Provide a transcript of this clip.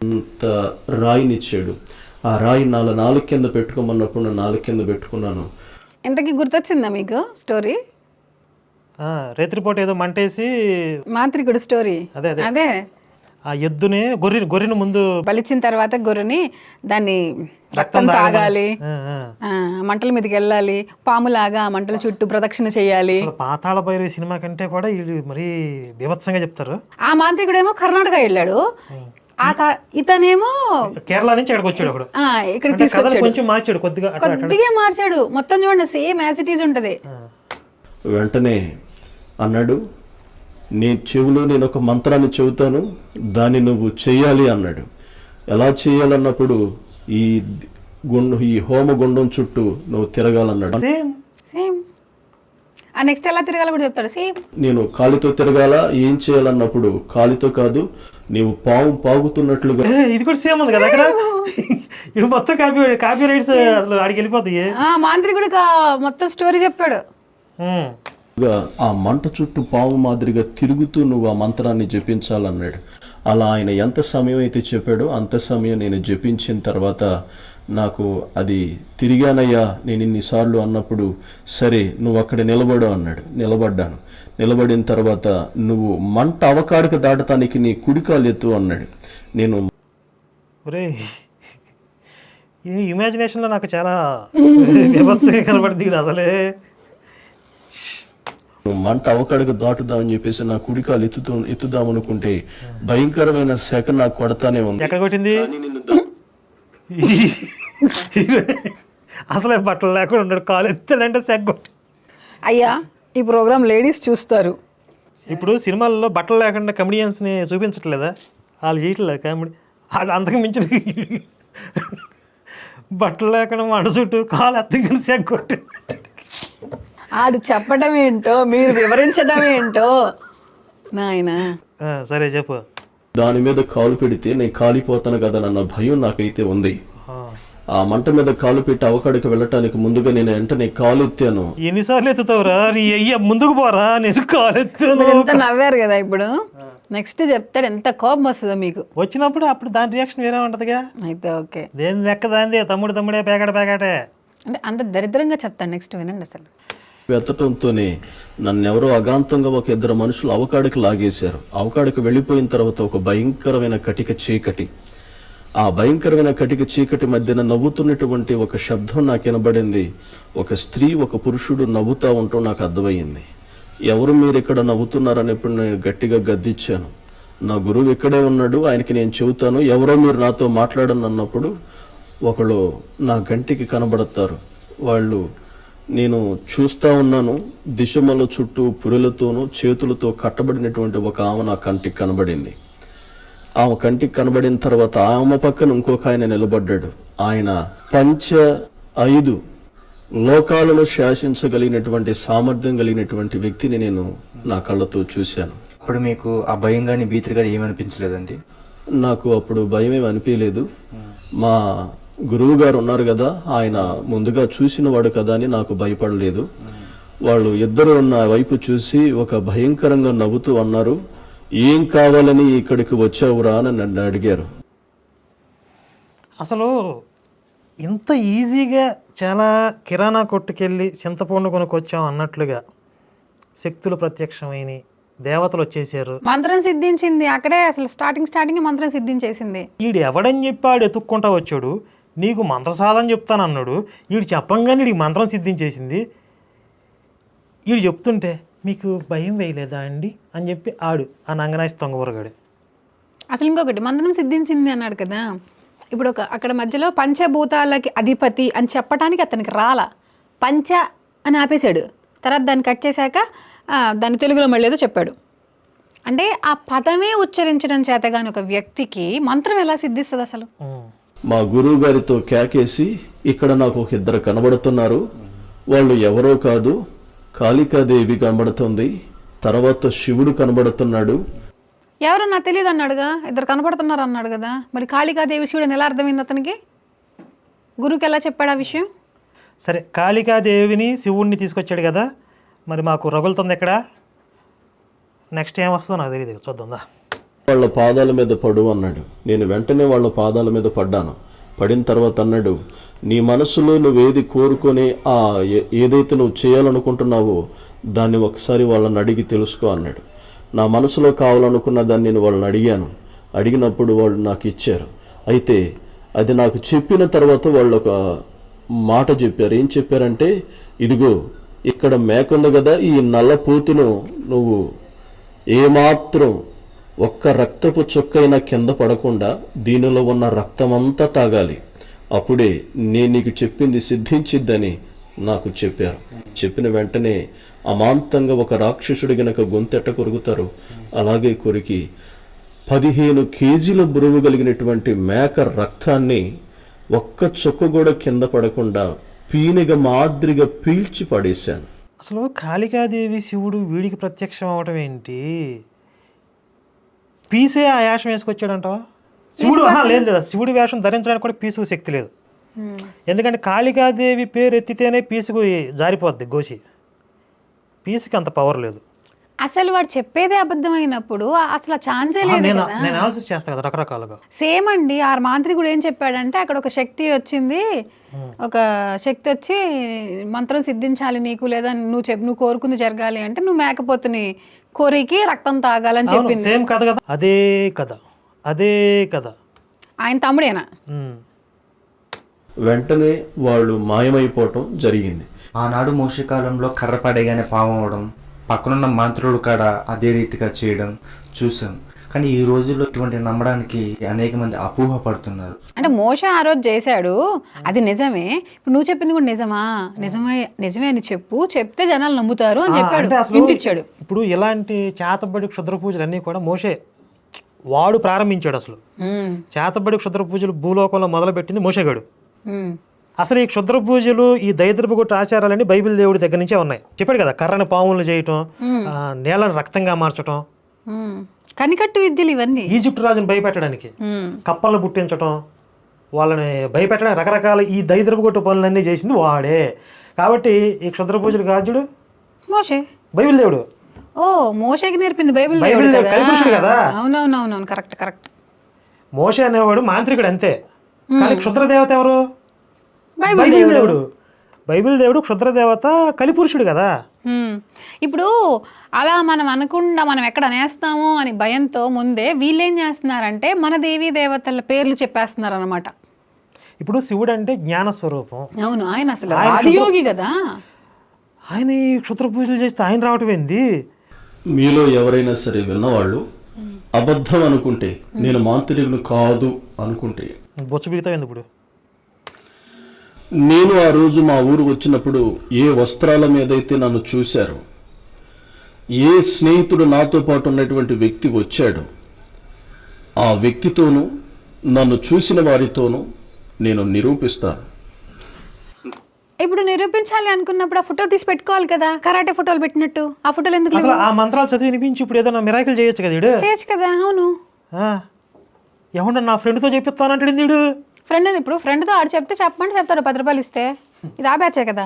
అంత రాయినిచ్చాడు. ఆ రాయి నాలుగు కింద పెట్టుకోమన్నప్పుడు నేను నాలుగు కింద పెట్టుకున్నాను. ఇంతకీ గుర్తొచ్చిందా మీకు స్టోరీ? రేత్రిపూట ఏదో మంటేసి మాంత్రికుడు స్టోరీ అదే అదే. ఆ ఎద్దుని గొర్రెని ముందు బలిచిన తర్వాత గొర్రెని దాన్ని రక్తం తాగాలి, మంటల మీదకి వెళ్ళాలి, పాములాగా ఆ మంటల చుట్టూ ప్రదక్షిణ చేయాలి. పాతాళ భైరవి సినిమా కంటే కూడా వీళ్ళు మరీ బీభత్సంగా చెప్తారు. ఆ మాంత్రికుడేమో కర్ణాటక వెళ్ళాడు, ఇతనేమో కేరళ నుంచి ఇక్కడికి వచ్చాడు. అప్పుడు ఇక్కడ తీసుకొచ్చాడు, కొంచెం మార్చాడు, కొద్దిగా మార్చాడు. మొత్తం చూడండి సేమ్ యాజ్ ఇట్ ఈజ్ ఉంటది. వెంటనే అన్నాడు, నీ చెవిలో నేను ఒక మంత్రాన్ని చెబుతాను, దాన్ని నువ్వు చెయ్యాలి అన్నాడు. ఎలా చేయాలన్నప్పుడు ఈ హోమ గుండం చుట్టూ నువ్వు తిరగాలన్నాడు. సేమ్ నెక్స్ట్ ఎలా తిరగాలో కూడా చెప్తాడు. సేమ్ నేను కాలితో తిరగాల, ఏం చేయాలన్నప్పుడు కాలితో కాదు, నీవు పాగుతున్నట్లుగా. ఇది కూడా సేమ్ ఉంది కదా అక్కడ. ఇది మొత్తం కాపీ రైట్స్ అసలు ఆడికి వెళ్ళిపోతాయి. మాంత్రికుడు మొత్తం స్టోరీ చెప్పాడు. ఆ మంట చుట్టూ పాము మాదిరిగా తిరుగుతూ నువ్వు ఆ మంత్రాన్ని జపించాలన్నాడు. అలా ఆయన ఎంత సమయం అయితే చెప్పాడో అంత సమయం నేను జపించిన తర్వాత నాకు అది తిరిగానయ్యా నేను ఇన్నిసార్లు అన్నప్పుడు, సరే నువ్వు అక్కడ నిలబడు అన్నాడు. నిలబడ్డాను. నిలబడిన తర్వాత నువ్వు మంట అవకాడికి దాటటానికి నీ కుడికాలు ఎత్తు అన్నాడు. నేను ఈ ఇమాజినేషన్లో నాకు చాలా కనబడింది అసలే. మంట అవకాడికి దాటుదామని చెప్పేసి నా కుడికాలు ఎత్తుదామనుకుంటే భయంకరమైన శాఖ నాకు కొడతానే ఉంది. ఎక్కడ కొట్టింది? అసలే బట్టలు లేకుండా ఉన్నాడు, కాలు ఎత్తాడంటే శాఖ కొట్టి. అయ్యా ఈ ప్రోగ్రామ్ లేడీస్ చూస్తారు. ఇప్పుడు సినిమాల్లో బట్టలు లేకుండా కమెడియన్స్ని చూపించట్లేదా? వాళ్ళు చేయట్లేదు కామెడీ. అంతకు మించిన బట్టలు లేకుండా మంట చుట్టూ కాలు ఎత్తగా శాఖ కొట్టి. ఆడు చెప్పడం ఏంటో మీరు వివరించడం ఏంటో నాయనా. సరే చెప్పు. దాని మీద కాలు పెడితే నేను కాలిపోతాను కదా అన్న భయం నాకైతే ఉంది. ఆ మంట మీద కాలు పెట్టి అవకాడికి వెళ్ళటానికి ముందుగా నేను వెంటనే కాలు ఎత్తాను. ఎన్నిసార్లు ఎత్తుతావురా? ముందుకు పోరా, నేను కాలు ఎత్తాను. ఎంత నవ్వారు కదా. ఇప్పుడు నెక్స్ట్ చెప్తాడు, ఎంత కోపం వస్తుందో మీకు వచ్చినప్పుడు. అప్పుడు దాని రియాక్షన్ వేరే ఉంటదిగా. అయితే ఓకే, దేని లెక్క దాంది, తమ్ముడే పేకాటే అంటే అంత దరిద్రంగా చెప్తాను. నెక్స్ట్ వినండి. అసలు ఎత్తటంతోనే నన్ను ఎవరో అగాంతంగా ఒక ఇద్దరు మనుషులు అవకాడికి లాగేశారు. అవకాడికి వెళ్ళిపోయిన తర్వాత ఒక భయంకరమైన కటిక చీకటి, ఆ భయంకరమైన కటిక చీకటి మధ్యన నవ్వుతున్నటువంటి ఒక శబ్దం నాకు వినబడింది. ఒక స్త్రీ ఒక పురుషుడు నవ్వుతూ ఉంటూ నాకు అర్థమయ్యింది. ఎవరు మీరు ఇక్కడ నవ్వుతున్నారనేప్పుడు నేను గట్టిగా గద్దిచ్చాను. నా గురువు ఇక్కడే ఉన్నాడు, ఆయనకి నేను చెబుతాను, ఎవరో మీరు నాతో మాట్లాడను అన్నప్పుడు ఒకళ్ళు నా గంటికి కనబడతారు. వాళ్ళు నేను చూస్తూ ఉన్నాను, దిశమల చుట్టూ పురులతోనూ చేతులతో కట్టబడినటువంటి ఒక ఆమె నా కంటికి కనబడింది. ఆమె కంటికి కనబడిన తర్వాత ఆమె పక్కన ఇంకొక ఆయన నిలబడ్డాడు. ఆయన 5 లోకాలను శాసించగలిగినటువంటి సామర్థ్యం కలిగినటువంటి వ్యక్తిని నేను నా కళ్ళతో చూశాను. అప్పుడు మీకు ఆ భయం కానీ భీతి కానీ ఏమనిపించలేదండి? నాకు అప్పుడు భయం ఏమి అనిపించలేదు. మా గురువు గారు ఉన్నారు కదా, ఆయన ముందుగా చూసిన వాడు కదా అని నాకు భయపడలేదు. వాళ్ళు ఇద్దరు నా వైపు చూసి ఒక భయంకరంగా నవ్వుతూ అన్నారు, ఏం కావాలని ఇక్కడికి వచ్చావురా అని నన్ను అడిగారు. అసలు ఇంత ఈజీగా చాలా కిరాణా కొట్టుకెళ్ళి చింతపండు కొనుక్కొచ్చాం అన్నట్లుగా శక్తులు ప్రత్యక్షమైన దేవతలు వచ్చేసారు, మంత్రం సిద్ధించింది అక్కడే. అసలు స్టార్టింగ్ మంత్రం సిద్ధించేసింది. వీడు ఎవడని చెప్పి ఆడు ఎత్తుక్కుంటా వచ్చాడు, నీకు మంత్ర సాధన చెప్తానన్నాడు. వీడు చెప్పంగానే వీడికి మంత్రం సిద్ధించేసింది. వీడు చెప్తుంటే మీకు భయం వేయలేదా అండి అని చెప్పి ఆడు ఆ నంగనాసి తొంగబురగాడు. అసలు ఇంకొకటి, మంత్రం సిద్ధించింది అన్నాడు కదా, ఇప్పుడు అక్కడ మధ్యలో పంచభూతాలకి అధిపతి అని చెప్పడానికి అతనికి రాలా, పంచ అని ఆపేశాడు. తర్వాత దాన్ని కట్ చేశాక దాన్ని తెలుగులో మళ్ళీ ఏదో చెప్పాడు. అంటే ఆ పదమే ఉచ్చరించడం చేతగాని ఒక వ్యక్తికి మంత్రం ఎలా సిద్ధిస్తుంది అసలు? మా గురువు గారితో కేకేసి, ఇక్కడ నాకు ఒక ఇద్దరు కనబడుతున్నారు, వాళ్ళు ఎవరో కాదు, కాళికాదేవి కనబడుతుంది, తర్వాత శివుడు కనబడుతున్నాడు. ఎవరో నాకు తెలియదు అన్నాడుగా, ఇద్దరు కనబడుతున్నారు అన్నాడు కదా, మరి కాళికాదేవి శివుడు అని ఎలా అర్థమైంది అతనికి? గురువుకి ఎలా చెప్పాడు ఆ విషయం? సరే, కాళికాదేవిని శివుడిని తీసుకొచ్చాడు కదా, మరి మాకు రగులుతుంది ఎక్కడ? నెక్స్ట్ ఏం వస్తుందో నాకు తెలియదు, చూద్దాందా. వాళ్ళ పాదాల మీద పడు అన్నాడు. నేను వెంటనే వాళ్ళ పాదాల మీద పడ్డాను. పడిన తర్వాత అన్నాడు, నీ మనసులో నువ్వేది కోరుకొని ఏదైతే నువ్వు చేయాలనుకుంటున్నావో దాన్ని ఒకసారి వాళ్ళని అడిగి తెలుసుకో అన్నాడు. నా మనసులో కావాలనుకున్న దాన్ని నేను వాళ్ళని అడిగినప్పుడు వాళ్ళు నాకు ఇచ్చారు. అయితే అది నాకు చెప్పిన తర్వాత వాళ్ళు ఒక మాట చెప్పారు. ఏం చెప్పారంటే, ఇదిగో ఇక్కడ మేకుంది కదా, ఈ నల్ల పూతును నువ్వు ఏమాత్రం ఒక్క రక్తపు చుక్కైనా కింద పడకుండా దీనిలో ఉన్న రక్తమంతా తాగాలి, అప్పుడే నేను నీకు చెప్పింది సిద్ధించిద్దని నాకు చెప్పారు. చెప్పిన వెంటనే అమాంతంగా ఒక రాక్షసుడి గనక గొంతెట్ట కొరుకుతారు అలాగే కొరికి 15 కేజీల బరువు కలిగినటువంటి మేక రక్తాన్ని ఒక్క చుక్క కూడా కింద పడకుండా పీనిగ మాదిరిగా పీల్చి పడేశాను. అసలు కాళికాదేవి శివుడు వీడికి ప్రత్యక్షం అవటం ఏంటి? పీసే ఆ వేషం వేసుకొచ్చాడంటావా? శివుడు లేదు కదా, శివుడి వేషం ధరించడానికి కూడా పీసుకు శక్తి లేదు. ఎందుకంటే కాళికాదేవి పేరు ఎత్తితేనే పీసుకు జారిపోద్ది గోసి, పీసుకి అంత పవర్ లేదు. అసలు వాడు చెప్పేదే అబద్ధమైనప్పుడు అసలు ఛాన్సే లేదు కదా. నేను అనాలిసిస్ చేస్తా కదా రకరకాలుగా. సేమ్ అండి. ఆ మాంత్రికుడు ఏం చెప్పాడంటే, అక్కడ ఒక శక్తి వచ్చింది, ఒక శక్తి వచ్చి మంత్రం సిద్ధించాలి నీకు, లేదా నువ్వు కోరుకుంది జరగాలి అంటే నువ్వు మేకపోతుని కోరికి రక్తం తాగాలని చెప్పింది. సేమ్ కథ కదా, అదే కథ. ఆయన తమ్ముడేనా? వెంటనే వాళ్ళు మాయమైపోవటం జరిగింది. ఆనాడు మోషే కాలంలో కర్ర పడేగానే పాము అవడం, పక్కనున్న మంత్రులు కాడ అదే రీతిగా చేయడం చూసాం. కానీ ఈ రోజుల్లో ఇటువంటి నమ్మడానికి అనేక మంది అపోహ పడుతున్నారు. అంటే మోషే ఆ రోజు చేశాడు, అది నిజమే. ఇప్పుడు నువ్వు చెప్పింది కూడా నిజమే అని చెప్తే జనాలు నమ్ముతారు అని చెప్పాడు, ఇంటిచ్చాడు. ఇప్పుడు ఇలాంటి చేతబడి క్షుద్ర పూజలు అన్నీ కూడా మోషే వాడు ప్రారంభించాడు. అసలు చేతబడి క్షుద్ర పూజలు భూలోకంలో మొదలుపెట్టింది మోషేగాడు. అసలు ఈ క్షుద్ర పూజలు, ఈ దైద్రపు కొట్టు ఆచారాలన్నీ బైబిల్ దేవుడి దగ్గర నుంచే ఉన్నాయి. చెప్పాడు కదా, కర్రని పాములు చేయటం, నేలను రక్తంగా మార్చటం, కనికట్టు విద్యలు ఇవన్నీ. ఈజిప్ట్ రాజుని భయపెట్టడానికి కప్పలను పుట్టించటం, వాళ్ళని భయపెట్టడానికి రకరకాల ఈ దైద్రపు కొట్టు పనులన్నీ చేసింది వాడే. కాబట్టి ఈ క్షుద్ర పూజలు గాజుడు మోషే, బైబిల్ దేవుడు. ఓ మోషేకి నేర్పింది బైబిల్ కదా. అవునవునవునవును, కరెక్ట్. మోషే అనేవాడు మాంత్రికుడు అంతే. కానీ క్షుద్ర దేవత ఎవరు? బైబిల్ దేవుడు. బైబిల్ దేవుడు క్షుద్ర దేవత కలిపురుషుడు కదా. ఇప్పుడు అలా మనం అనకుండా మనం ఎక్కడ అనేస్తాము అని భయంతో ముందే వీళ్ళు ఏం చేస్తున్నారంటే మన దేవీ దేవతల పేర్లు చెప్పేస్తున్నారు అనమాట. ఇప్పుడు శివుడు అంటే జ్ఞాన స్వరూపం. అవును, ఆయన అసలు ఆదియోగి కదా. ఆయన ఈ క్షుద్ర పూజలు చేస్తే ఆయన రావటం ఏంది? మీలో ఎవరైనా సరే విన్నవాళ్ళు అబద్ధం అనుకుంటే, నేను మాంత్రికుడు కాదు అనుకుంటే బొచ్చు బిగుతావు ఇప్పుడు. నేను ఆ రోజు మా ఊరు వచ్చినప్పుడు ఏ వస్త్రాల మీదైతే నన్ను చూశారో, ఏ స్నేహితుడు నాతో పాటు ఉన్నటువంటి వ్యక్తి వచ్చాడో ఆ వ్యక్తితోనూ నన్ను చూసిన వారితోనూ నేను నిరూపిస్తాను. ఇప్పుడు నిరూపించాలి అనుకున్నప్పుడు ఆ ఫోటో తీసి పెట్టుకోవాలి కదా, కరాటే ఫోటోలు పెట్టినట్టు. ఆ ఫోటోలు ఎందుకు? అసలు ఆ మంత్రాలు చదివి వినిపించి ఇప్పుడు ఏదైనా మిరాకిల్ చేయొచ్చు కదా. చేయొచ్చు కదా. అవును, ఏమన్నా నా ఫ్రెండ్తో చెప్పిస్తానంటాడు వీడు. ఫ్రెండ్ ఇప్పుడు ఫ్రెండ్తో ఆడు చెప్తే చెప్పమంటే చెప్తాడు, 10 రూపాయలు ఇస్తే. ఇది ఆ బ్యాచే కదా.